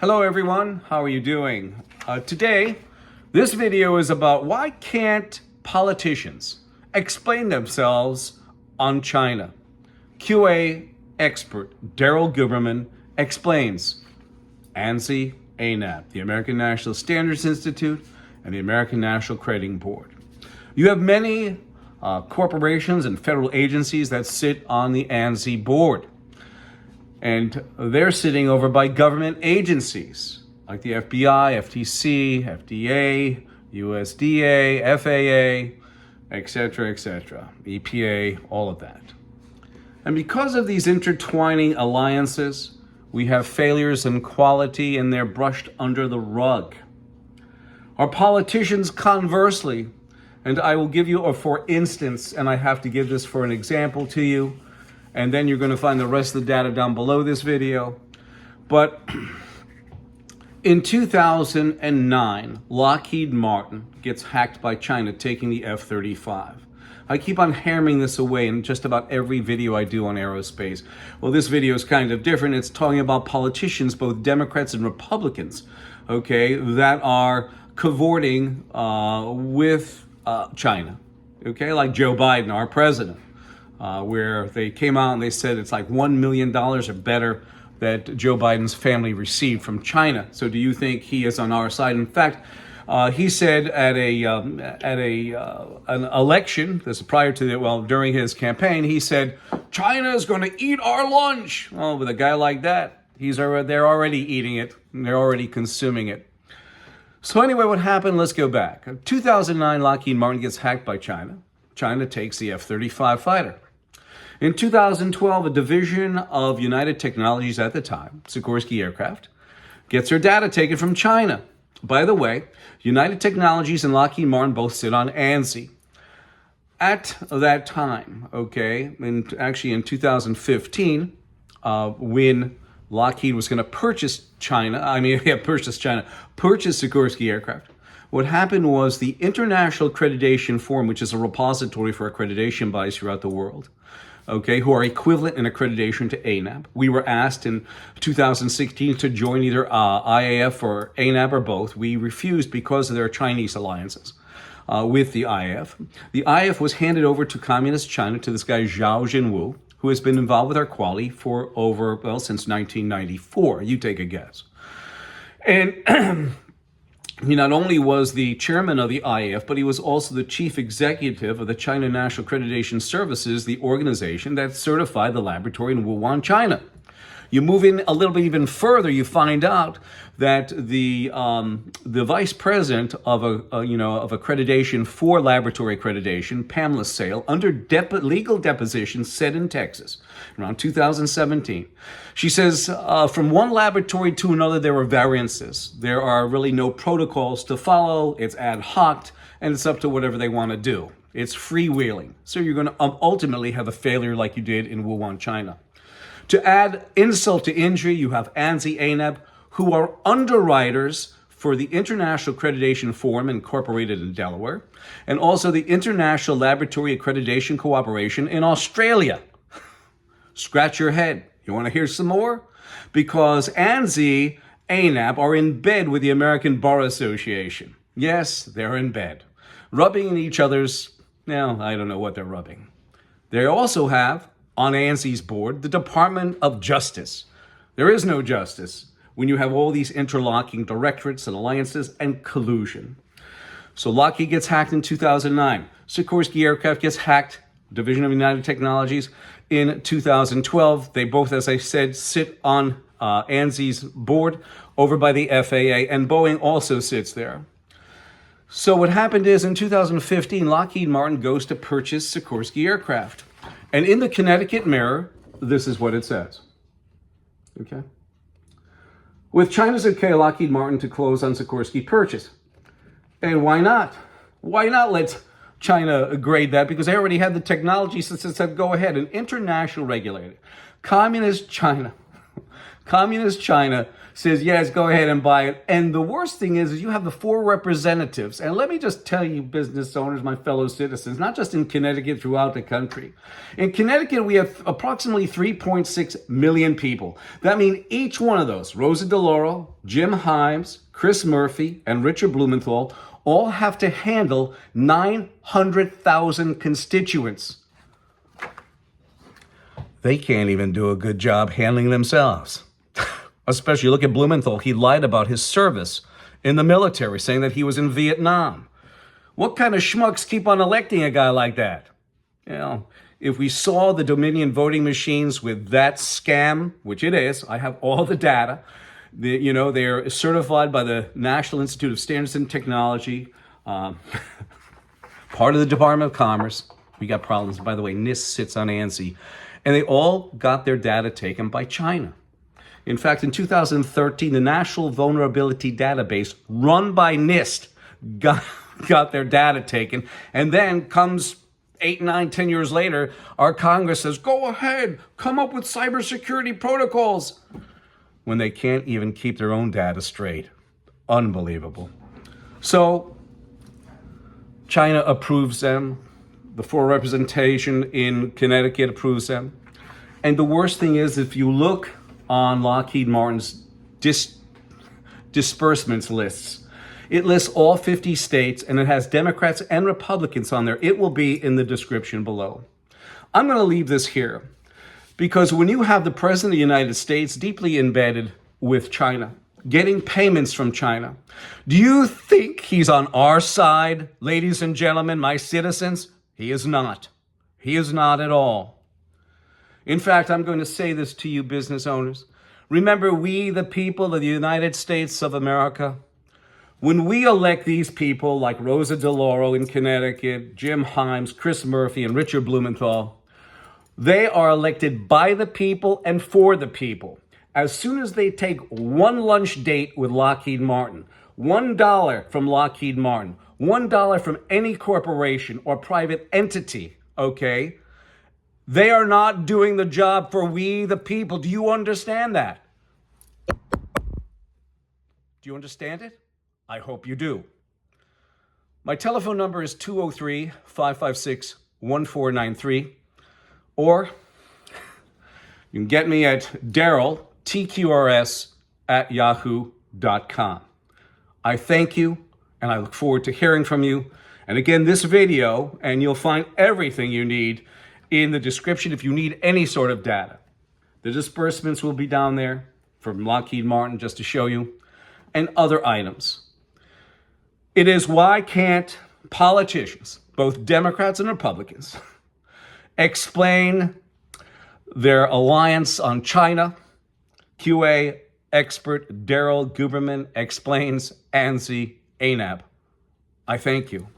Hello everyone, how are you doing? Today, this video is about why can't politicians explain themselves on China? QA expert Daryl Guberman explains ANSI, ANAB, the American National Standards Institute, and the American National Crediting Board. You have many corporations and federal agencies that sit on the ANSI board. And they're sitting over by government agencies like the FBI, FTC, FDA, USDA, FAA, etc., EPA, all of that. And because of these intertwining alliances, we have failures in quality and they're brushed under the rug. Our politicians, conversely, and I will give you a for instance, and I have to give this for an example to you, and then you're going to find the rest of the data down below this video. But in 2009, Lockheed Martin gets hacked by China, taking the F-35. I keep on hammering this away in just about every video I do on aerospace. Well, this video is kind of different. It's talking about politicians, both Democrats and Republicans, okay, that are cavorting with China, okay, like Joe Biden, our president. Where they came out and they said it's like $1 million or better that Joe Biden's family received from China. So do you think he is on our side? In fact, he said at an election, this is prior to during his campaign, he said, China is going to eat our lunch. Well, with a guy like that, they're already eating it. They're already consuming it. So anyway, what happened? Let's go back. In 2009, Lockheed Martin gets hacked by China. China takes the F-35 fighter. In 2012, a division of United Technologies at the time, Sikorsky Aircraft, gets their data taken from China. By the way, United Technologies and Lockheed Martin both sit on ANSI. At that time, okay, actually in 2015, when Lockheed was going to purchase Sikorsky Aircraft, what happened was the International Accreditation Forum, which is a repository for accreditation bodies throughout the world, okay, who are equivalent in accreditation to ANAB. We were asked in 2016 to join either IAF or ANAB or both. We refused because of their Chinese alliances with the IAF. The IAF was handed over to Communist China, to this guy Zhao Jinwu, who has been involved with our quality for since 1994. You take a guess. And he not only was the chairman of the IAF, but he was also the chief executive of the China National Accreditation Services, the organization that certified the laboratory in Wuhan, China. You move in a little bit even further, you find out that the vice president of accreditation for laboratory accreditation, Pamela Sale, under legal deposition, said in Texas around 2017, she says, from one laboratory to another, there are variances. There are really no protocols to follow. It's ad hoc, and it's up to whatever they want to do. It's freewheeling. So you're going to ultimately have a failure like you did in Wuhan, China. To add insult to injury, you have ANSI, ANAB, who are underwriters for the International Accreditation Forum, incorporated in Delaware, and also the International Laboratory Accreditation Cooperation in Australia. Scratch your head. You want to hear some more? Because ANSI, ANAB are in bed with the American Bar Association. Yes, they're in bed. Rubbing in each other's, I don't know what they're rubbing. They also have, on ANSI's board, the Department of Justice. There is no justice when you have all these interlocking directorates and alliances and collusion. So Lockheed gets hacked in 2009. Sikorsky Aircraft gets hacked, division of United Technologies, in 2012. They both, as I said, sit on ANSI's board over by the FAA, and Boeing also sits there. So what happened is in 2015, Lockheed Martin goes to purchase Sikorsky Aircraft. And in the Connecticut Mirror, this is what it says. Okay. With China's okay, Lockheed Martin to close on Sikorsky purchase. And why not? Why not let China grade that? Because they already had the technology, so it said go ahead. An international regulator, Communist China, Communist China says, yes, go ahead and buy it. And the worst thing is you have the 4 representatives. And let me just tell you, business owners, my fellow citizens, not just in Connecticut, throughout the country. In Connecticut, we have approximately 3.6 million people. That means each one of those, Rosa DeLauro, Jim Himes, Chris Murphy, and Richard Blumenthal, all have to handle 900,000 constituents. They can't even do a good job handling themselves. Especially look at Blumenthal. He lied about his service in the military, saying that he was in Vietnam. What kind of schmucks keep on electing a guy like that? You know, if we saw the Dominion voting machines with that scam, which it is, I have all the data. They're certified by the National Institute of Standards and Technology, part of the Department of Commerce. We got problems. By the way, NIST sits on ANSI. And they all got their data taken by China. In fact, in 2013, the National Vulnerability Database, run by NIST, got their data taken. And then comes 8, 9, 10 years later, our Congress says, go ahead, come up with cybersecurity protocols, when they can't even keep their own data straight. Unbelievable. So China approves them. The 4 representation in Connecticut approves them. And the worst thing is, if you look on Lockheed Martin's disbursements lists, it lists all 50 states, and it has Democrats and Republicans on there. It will be in the description below. I'm going to leave this here, because when you have the President of the United States deeply embedded with China, getting payments from China, do you think he's on our side, ladies and gentlemen, my citizens? He is not. He is not at all. In fact, I'm going to say this to you, business owners. Remember, we, the people of the United States of America, when we elect these people like Rosa DeLauro in Connecticut, Jim Himes, Chris Murphy, and Richard Blumenthal, they are elected by the people and for the people. As soon as they take one lunch date with Lockheed Martin, $1 from Lockheed Martin, $1 from any corporation or private entity, okay, they are not doing the job for we, the people. Do you understand that? Do you understand it? I hope you do. My telephone number is 203-556-1493, or you can get me at Daryl, TQRS, @yahoo.com. I thank you, and I look forward to hearing from you. And again, this video, and you'll find everything you need in the description if you need any sort of data. The disbursements will be down there from Lockheed Martin, just to show you, and other items. It is why can't politicians, both Democrats and Republicans, explain their alliance on China? QA expert Daryl Guberman explains ANSI ANAB. I thank you.